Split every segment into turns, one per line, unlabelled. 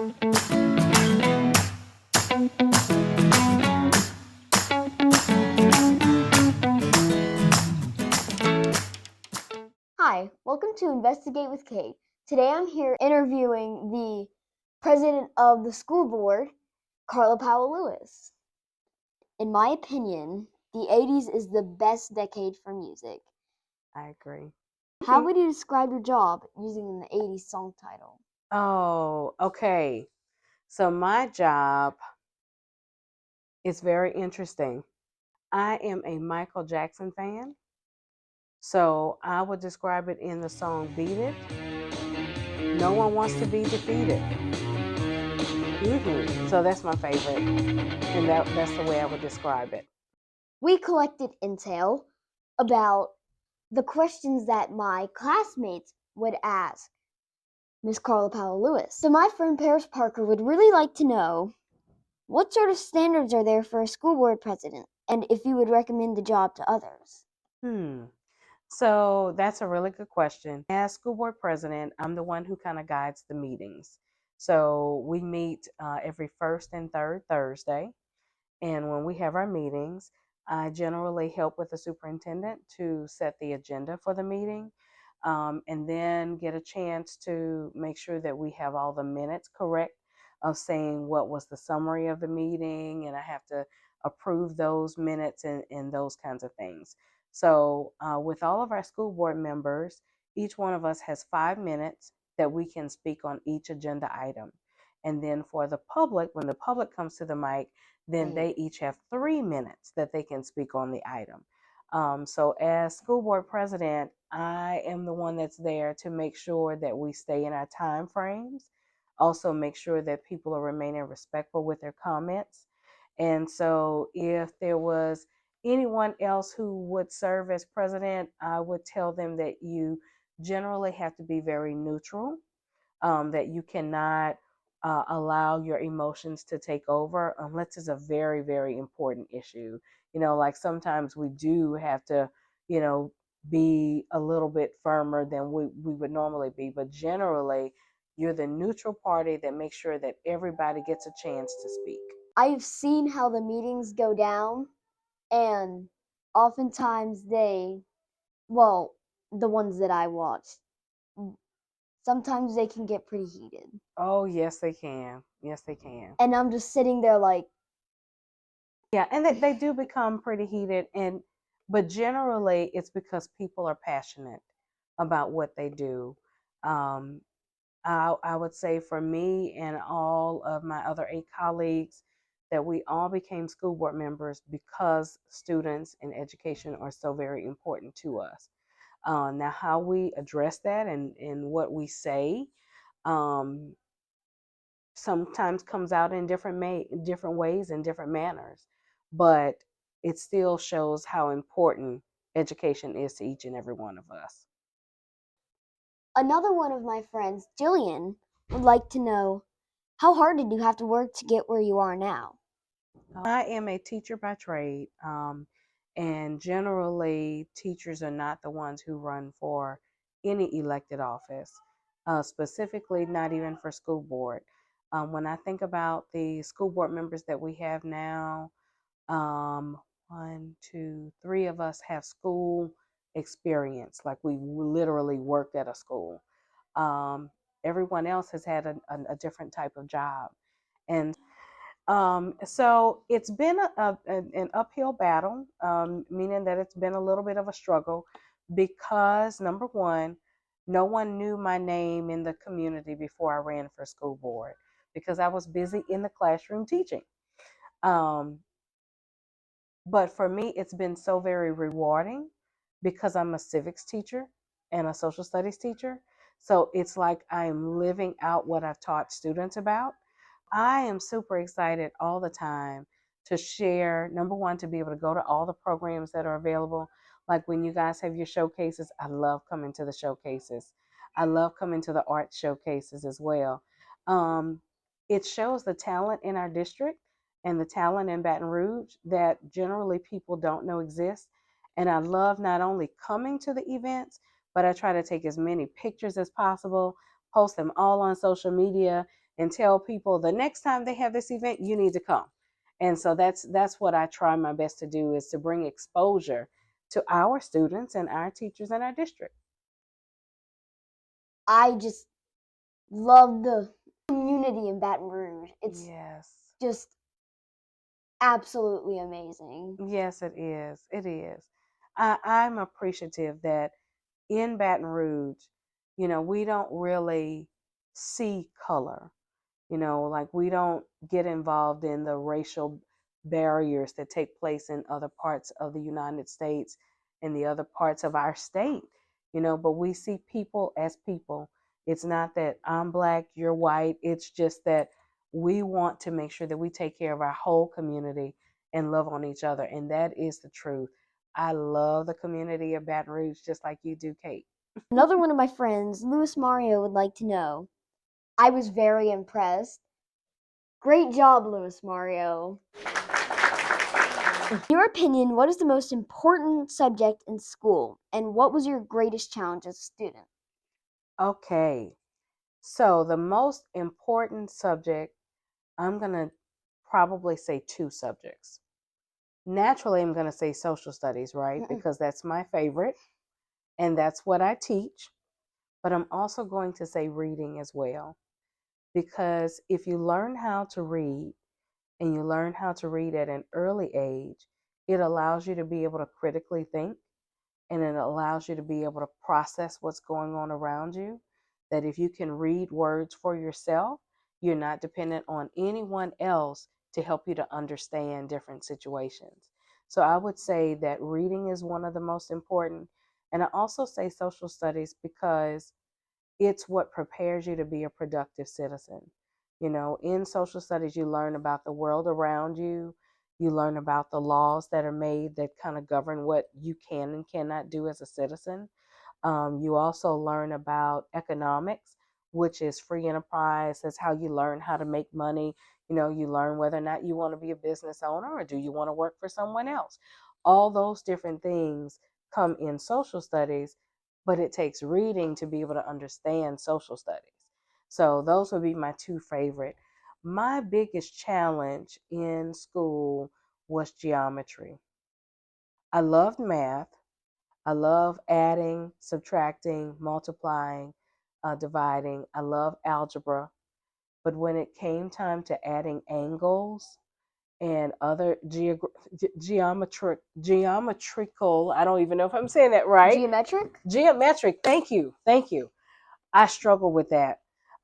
Hi, welcome to Investigate with Kate. Today I'm here interviewing the president of the school board, Carla Powell-Lewis. In my opinion, the 80s is the best decade for music.
I agree.
How would you describe your job using the 80s song title?
Oh, okay. So my job is very interesting. I am a Michael Jackson fan. So I would describe it in the song Beat It. No one wants to be defeated. So that's my favorite. And that's the way I would describe it.
We collected intel about the questions that my classmates would ask Miss Carla Powell-Lewis. So my friend Paris Parker would really like to know what sort of standards are there for a school board president, and if you would recommend the job to others.
So that's a really good question. As school board president, I'm the one who kind of guides the meetings. So we meet every first and third Thursday. And when we have our meetings, I generally help with the superintendent to set the agenda for the meeting, and then get a chance to make sure that we have all the minutes correct of saying what was the summary of the meeting, and I have to approve those minutes and those kinds of things. So with all of our school board members, each one of us has 5 minutes that we can speak on each agenda item. And then for the public, when the public comes to the mic, then they each have 3 minutes that they can speak on the item. So as school board president, I am the one that's there to make sure that we stay in our time frames, also make sure that people are remaining respectful with their comments. And so if there was anyone else who would serve as president, I would tell them that you generally have to be very neutral, that you cannot allow your emotions to take over unless it's a very, very important issue. Like sometimes we do have to, be a little bit firmer than we would normally be. But generally, you're the neutral party that makes sure that everybody gets a chance to speak.
I've seen how the meetings go down, and oftentimes the ones that I watch, sometimes they can get pretty heated.
Oh, yes, they can. Yes, they can.
And I'm just sitting there like,
yeah, and they do become pretty heated, but generally it's because people are passionate about what they do. Um, I would say for me and all of my other 8 colleagues that we all became school board members because students and education are so very important to us. Now, how we address that and what we say um, sometimes comes out in different ways and different manners, but it still shows how important education is to each and every one of us.
another one of my friends, Jillian, would like to know, how hard did you have to work to get where you are now?
I am a teacher by trade, and generally, teachers are not the ones who run for any elected office, specifically, not even for school board. When I think about the school board members that we have now, um, one, two, three of us have school experience, like we literally worked at a school. Um, Everyone else has had a different type of job. And so it's been an uphill battle, meaning that it's been a little bit of a struggle because, number one, no one knew my name in the community before I ran for school board because I was busy in the classroom teaching. Um, but for me, it's been so very rewarding because I'm a civics teacher and a social studies teacher. So it's like I am living out what I've taught students about. I am super excited all the time to share, number one, to be able to go to all the programs that are available. Like when you guys have your showcases, I love coming to the showcases. I love coming to the art showcases as well. Um, it shows the talent in our district and the talent in Baton Rouge that generally people don't know exists. And I love not only coming to the events, but I try to take as many pictures as possible, post them all on social media, and tell people the next time they have this event, you need to come. And so that's what I try my best to do, is to bring exposure to our students and our teachers in our district.
I just love the community in Baton Rouge. It's
Yes.
just absolutely amazing.
Yes, it is. It is. I'm appreciative that in Baton Rouge, we don't really see color. Like, we don't get involved in the racial barriers that take place in other parts of the United States and the other parts of our state, but we see people as people. It's not that I'm black, you're white. It's just that we want to make sure that we take care of our whole community and love on each other. And that is the truth. I love the community of Baton Rouge just like you do, Kate.
Another one of my friends, Louis Mario, would like to know. I was very impressed. Great job, Louis Mario. In your opinion, what is the most important subject in school, and what was your greatest challenge as a student?
Okay, so the most important subject, I'm going to probably say two subjects. Naturally, I'm going to say social studies, right? Because that's my favorite and that's what I teach. But I'm also going to say reading as well. Because if you learn how to read, and you learn how to read at an early age, it allows you to be able to critically think, and it allows you to be able to process what's going on around you. That if you can read words for yourself, you're not dependent on anyone else to help you to understand different situations. So I would say that reading is one of the most important. And I also say social studies because it's what prepares you to be a productive citizen. In social studies, you learn about the world around you. You learn about the laws that are made that kind of govern what you can and cannot do as a citizen. You also learn about economics, which is free enterprise. That's how you learn how to make money. You learn whether or not you want to be a business owner or do you want to work for someone else. All those different things come in social studies, but it takes reading to be able to understand social studies. So those would be my two favorite. My biggest challenge in school was geometry. I loved math. I love adding, subtracting, multiplying, dividing. I love algebra. But when it came time to adding angles and other geometrical, I don't even know if I'm saying that right. Geometric. Thank you. Thank you. I struggle with that.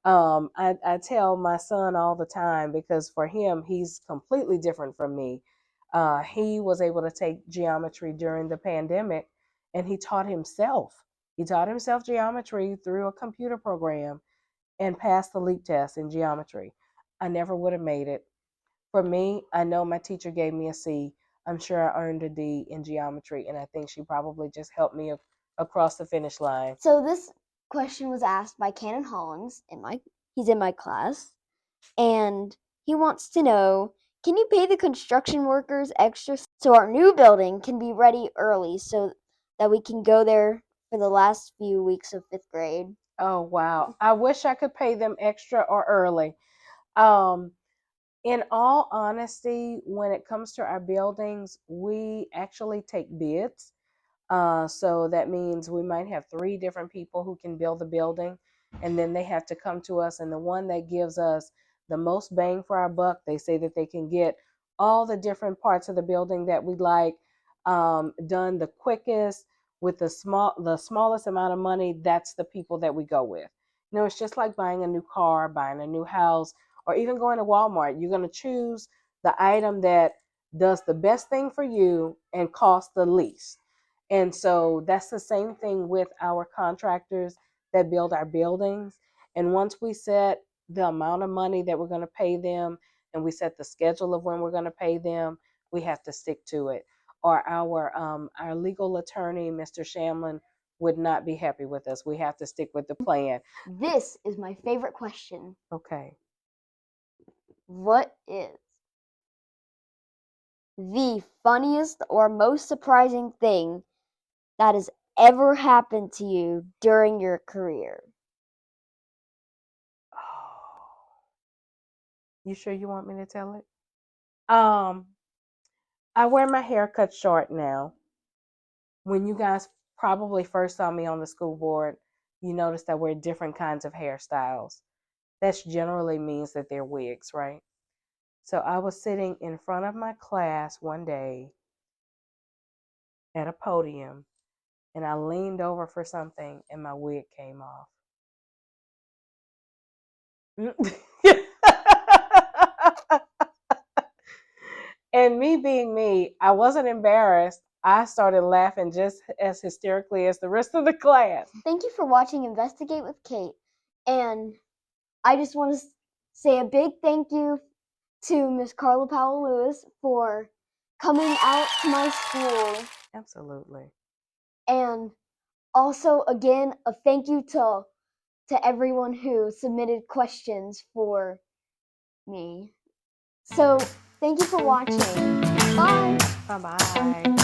I tell my son all the time, because for him, he's completely different from me. He was able to take geometry during the pandemic, and he taught himself. He taught himself geometry through a computer program and passed the LEAP test in geometry. I never would have made it. For me, I know my teacher gave me a C. I'm sure I earned a D in geometry, and I think she probably just helped me across the finish line.
So this question was asked by Cannon Hollins. He's in my class, and he wants to know, can you pay the construction workers extra so our new building can be ready early so that we can go there for the last few weeks of 5th grade?
Oh, wow. I wish I could pay them extra or early. Um, in all honesty, when it comes to our buildings, we actually take bids. So that means we might have 3 different people who can build the building, and then they have to come to us. And the one that gives us the most bang for our buck, they say that they can get all the different parts of the building that we like done the quickest with the smallest amount of money. That's the people that we go with. It's just like buying a new car, buying a new house, or even going to Walmart. You're going to choose the item that does the best thing for you and costs the least. And so that's the same thing with our contractors that build our buildings. And once we set the amount of money that we're going to pay them, and we set the schedule of when we're going to pay them, we have to stick to it. Or our legal attorney, Mr. Shamlin, would not be happy with us. We have to stick with the plan.
This is my favorite question.
Okay.
What is the funniest or most surprising thing that has ever happened to you during your career?
You sure you want me to tell it? I wear my hair cut short now. When you guys probably first saw me on the school board, you noticed I wear different kinds of hairstyles. That generally means that they're wigs, right? So I was sitting in front of my class one day at a podium, and I leaned over for something, and my wig came off. And me being me, I wasn't embarrassed. I started laughing just as hysterically as the rest of the class.
Thank you for watching Investigate with Kate. And I just want to say a big thank you to Miss Carla Powell-Lewis for coming out to my school.
Absolutely.
And also, again, a thank you to everyone who submitted questions for me. So, thank you for watching. Bye.
Bye-bye.